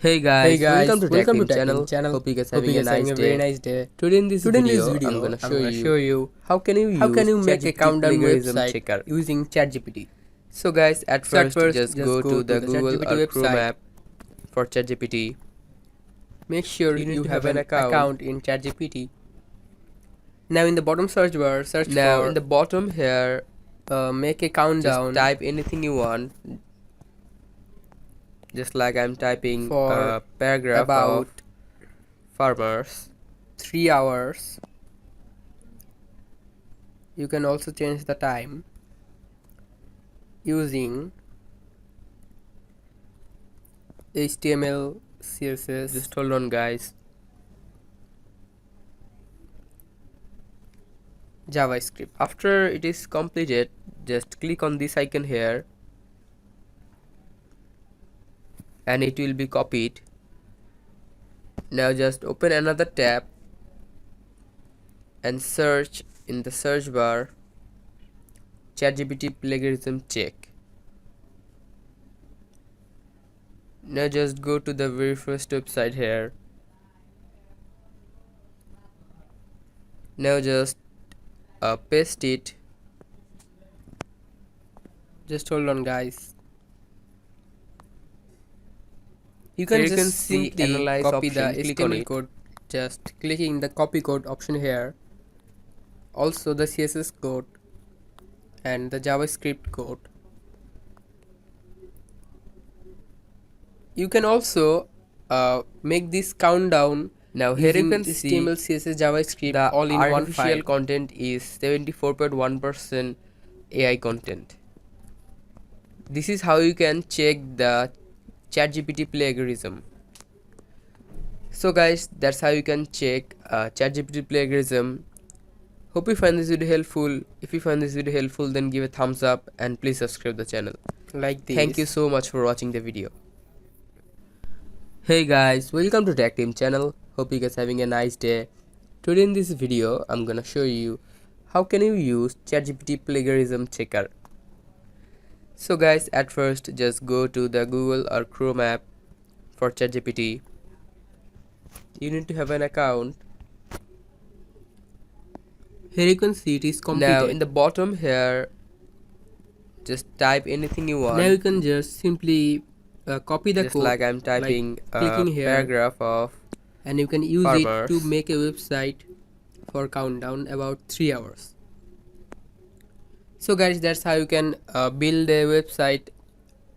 Hey Welcome guys, to welcome to Tech channel. Team channel. Hope you guys Hope you having a guys having nice a very day. nice day. Today in this Today in this video, I'm video, gonna I'm show gonna you show you how can you how can use you make a ChatGPT countdown plagiarism website checker. using ChatGPT. So guys, at So at first first, just just go go to to the the Google ChatGPT or Chrome website. app for ChatGPT. Make sure You need you to have have an an account. account in ChatGPT. Now in the bottom search bar, search Now for in the bottom here, make a just countdown type anything you want. Just like I'm typing for a paragraph of about farmers. 3 hours. You can also change the time using HTML, CSS, Just hold on guys. JavaScript. After it is completed, just click on this icon here and it will be copied. Now just open another tab and search in the search bar ChatGPT plagiarism check. Now just go to the very first website here. Now just paste it. Just hold on guys. You Here can you can just see simply analyze copy the option. Click on HTML it. code, just clicking the copy code option here, also the CSS code and the JavaScript code. You can also make this countdown Now here you using can see HTML, CSS, JavaScript the all in one artificial file. content is 74.1% AI content. This is how you can check the ChatGPT plagiarism. So guys, that's how you can check ChatGPT plagiarism. Hope you find this video helpful. If you find this video helpful, then give a thumbs up and please subscribe the channel. Like Thank you this. so much for watching the video. Hey guys, welcome to Tech Team channel. Hope you guys having a nice day. Today in this video, I'm gonna show you how can you use ChatGPT plagiarism checker. So guys, at first just go to the Google or Chrome app for ChatGPT. You need to have an account. Here you can see it is completed. Now in the bottom here, just type anything you want. Now you can just simply copy the just code, like I'm typing a clicking here, paragraph of and you can use farmers. it to make a website for countdown about 3 hours. So guys, that's how you can build a website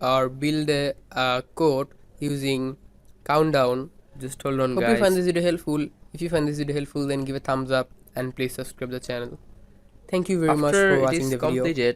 or build a code using countdown. Just hold on Hope guys. you find this video helpful. If you find this video helpful, then give a thumbs up and please subscribe the channel. Thank you very much for After it watching is the video. completed,